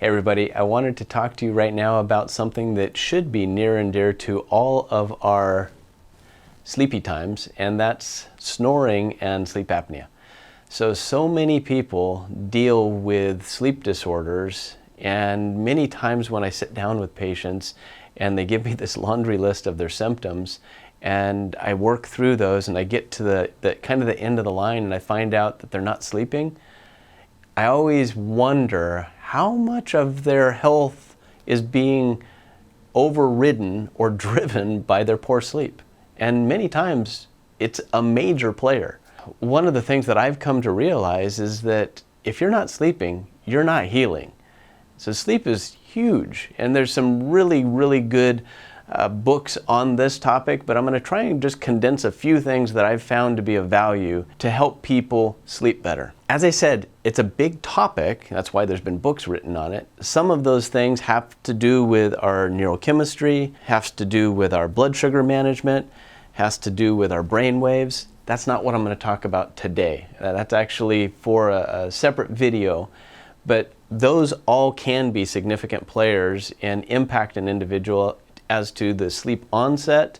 Hey everybody, I wanted to talk to you right now about something that should be near and dear to all of our sleepy times, and that's snoring and sleep apnea. So many people deal with sleep disorders, and many times when I sit down with patients and they give me this laundry list of their symptoms, and I work through those and I get to the kind of the end of the line and I find out that they're not sleeping, I always wonder how much of their health is being overridden or driven by their poor sleep. And many times it's a major player. One of the things that I've come to realize is that if you're not sleeping, you're not healing. So sleep is huge, and there's some really good books on this topic, but I'm going to try and just condense a few things that I've found to be of value to help people sleep better. As I said, it's a big topic. That's why there's been books written on it. Some of those things have to do with our neurochemistry, has to do with our blood sugar management, has to do with our brain waves. That's not what I'm going to talk about today. That's actually for a separate video, but those all can be significant players and impact an individual as to the sleep onset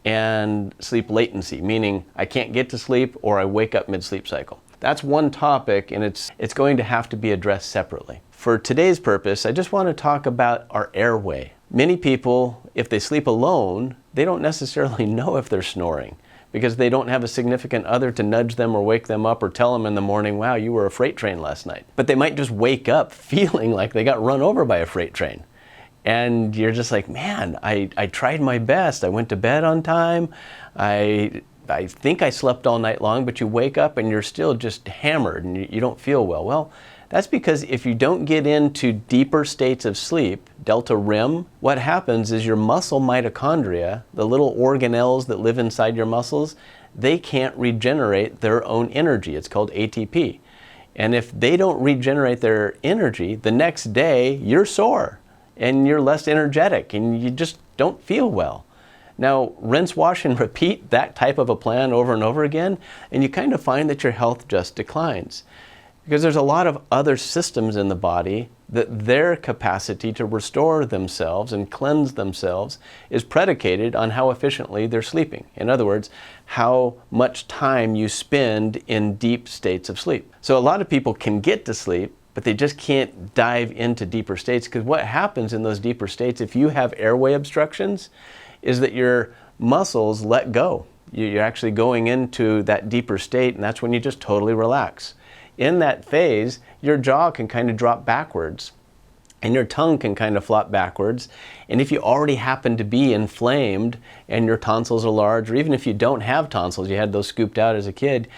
and sleep latency, meaning I can't get to sleep or I wake up mid-sleep cycle. That's one topic, and it's going to have to be addressed separately. For today's purpose, I just want to talk about our airway. Many people, if they sleep alone, they don't necessarily know if they're snoring because they don't have a significant other to nudge them or wake them up or tell them in the morning, wow, you were a freight train last night. But they might just wake up feeling like they got run over by a freight train. And you're just like, man, I tried my best. I went to bed on time. I think I slept all night long, but you wake up and you're still just hammered and you don't feel well. Well, that's because if you don't get into deeper states of sleep, delta REM, what happens is your muscle mitochondria, the little organelles that live inside your muscles, they can't regenerate their own energy. It's called ATP. And if they don't regenerate their energy, the next day you're sore and you're less energetic and you just don't feel well. Now, rinse, wash, and repeat that type of a plan over and over again, and you kind of find that your health just declines. Because there's a lot of other systems in the body that their capacity to restore themselves and cleanse themselves is predicated on how efficiently they're sleeping. In other words, how much time you spend in deep states of sleep. So a lot of people can get to sleep, but they just can't dive into deeper states, because what happens in those deeper states, if you have airway obstructions, is that your muscles let go. You're actually going into that deeper state, and that's when you just totally relax. In that phase, your jaw can kind of drop backwards, and your tongue can kind of flop backwards. And if you already happen to be inflamed and your tonsils are large, or even if you don't have tonsils, you had those scooped out as a kid,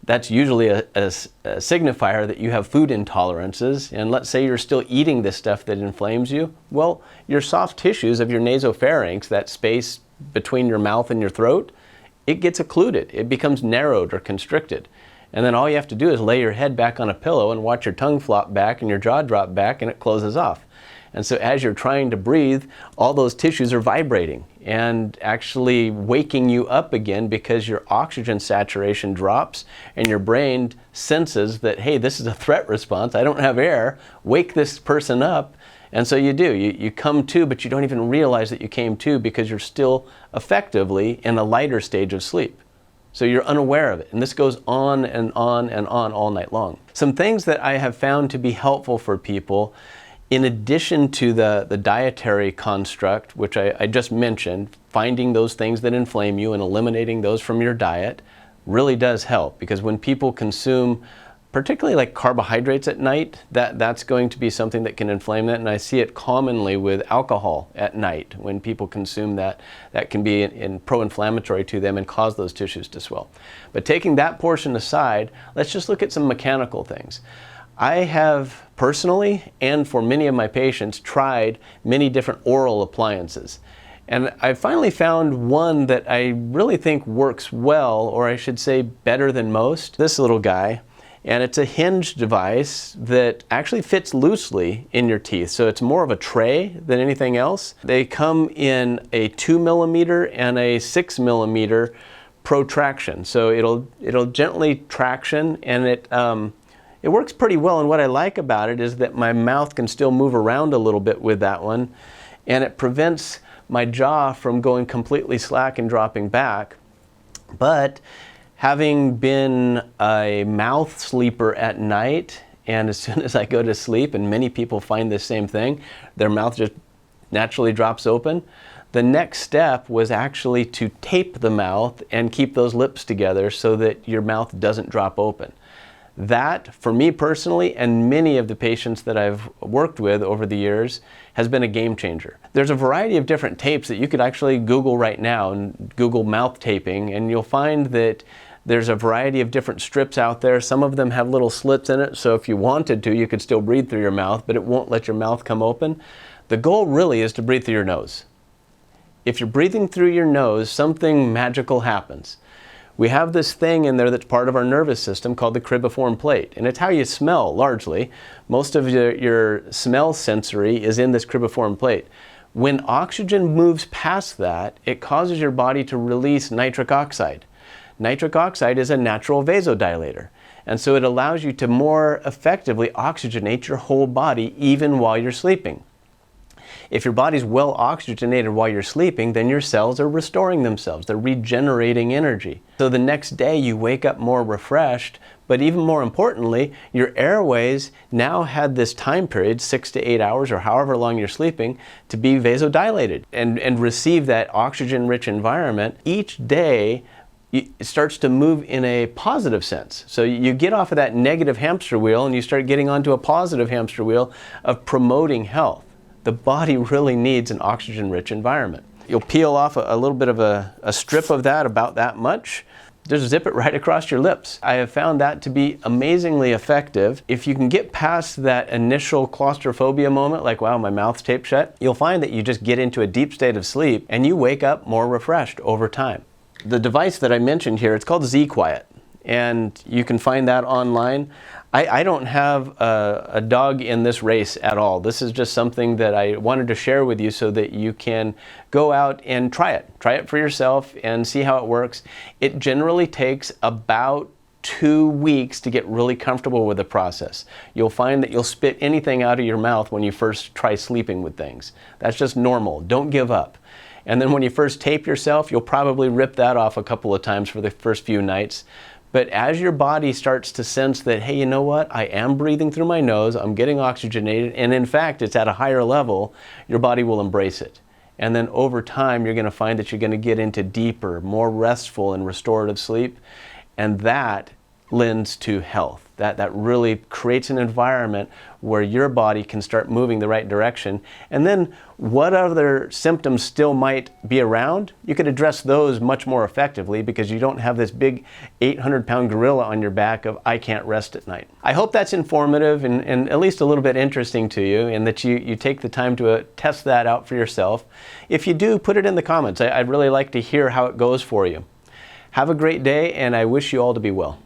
that's usually a signifier that you have food intolerances. And let's say you're still eating this stuff that inflames you. Well, your soft tissues of your nasopharynx, that space between your mouth and your throat, it gets occluded. It becomes narrowed or constricted. And then all you have to do is lay your head back on a pillow and watch your tongue flop back and your jaw drop back, and it closes off. And so as you're trying to breathe, all those tissues are vibrating and actually waking you up again, because your oxygen saturation drops and your brain senses that, hey, this is a threat response. I don't have air. Wake this person up. And so you do. You come to, but you don't even realize that you came to, because you're still effectively in a lighter stage of sleep. So you're unaware of it. And this goes on and on and on all night long. Some things that I have found to be helpful for people, in addition to the dietary construct, which I just mentioned, finding those things that inflame you and eliminating those from your diet really does help. Because when people consume particularly like carbohydrates at night, that's going to be something that can inflame that. And I see it commonly with alcohol at night. When people consume that can be pro-inflammatory to them and cause those tissues to swell. But taking that portion aside, let's just look at some mechanical things. I have personally, and for many of my patients, tried many different oral appliances. And I finally found one that I really think works well, or I should say better than most. This little guy. And it's a hinge device that actually fits loosely in your teeth. So it's more of a tray than anything else. They come in a 2 millimeter and a 6 millimeter protraction. So it'll gently traction, and It works pretty well, and what I like about it is that my mouth can still move around a little bit with that one, and it prevents my jaw from going completely slack and dropping back. But having been a mouth sleeper at night, and as soon as I go to sleep, and many people find the same thing, their mouth just naturally drops open. The next step was actually to tape the mouth and keep those lips together so that your mouth doesn't drop open. That, for me personally, and many of the patients that I've worked with over the years, has been a game changer. There's a variety of different tapes that you could actually Google right now, and Google mouth taping, and you'll find that there's a variety of different strips out there. Some of them have little slits in it, so if you wanted to, you could still breathe through your mouth, but it won't let your mouth come open. The goal really is to breathe through your nose. If you're breathing through your nose, something magical happens. We have this thing in there that's part of our nervous system called the cribriform plate, and it's how you smell largely. Most of your smell sensory is in this cribriform plate. When oxygen moves past that, it causes your body to release nitric oxide. Nitric oxide is a natural vasodilator, and so it allows you to more effectively oxygenate your whole body even while you're sleeping. If your body's well oxygenated while you're sleeping, then your cells are restoring themselves. They're regenerating energy. So the next day you wake up more refreshed, but even more importantly, your airways now had this time period, 6 to 8 hours or however long you're sleeping, to be vasodilated and receive that oxygen-rich environment. Each day it starts to move in a positive sense. So you get off of that negative hamster wheel and you start getting onto a positive hamster wheel of promoting health. The body really needs an oxygen-rich environment. You'll peel off a little bit of a strip of that, about that much. Just zip it right across your lips. I have found that to be amazingly effective. If you can get past that initial claustrophobia moment, like, wow, my mouth's taped shut, you'll find that you just get into a deep state of sleep and you wake up more refreshed over time. The device that I mentioned here, it's called ZQuiet, and you can find that online. I don't have a dog in this race at all. This is just something that I wanted to share with you so that you can go out and try it. Try it for yourself and see how it works. It generally takes about 2 weeks to get really comfortable with the process. You'll find that you'll spit anything out of your mouth when you first try sleeping with things. That's just normal. Don't give up. And then when you first tape yourself, you'll probably rip that off a couple of times for the first few nights. But as your body starts to sense that, hey, you know what, I am breathing through my nose, I'm getting oxygenated, and in fact, it's at a higher level, your body will embrace it. And then over time, you're going to find that you're going to get into deeper, more restful and restorative sleep, and that lends to health. That really creates an environment where your body can start moving the right direction. And then what other symptoms still might be around, you could address those much more effectively because you don't have this big 800-pound gorilla on your back of, I can't rest at night. I hope that's informative and at least a little bit interesting to you, and that you take the time to test that out for yourself. If you do, put it in the comments. I'd really like to hear how it goes for you. Have a great day, and I wish you all to be well.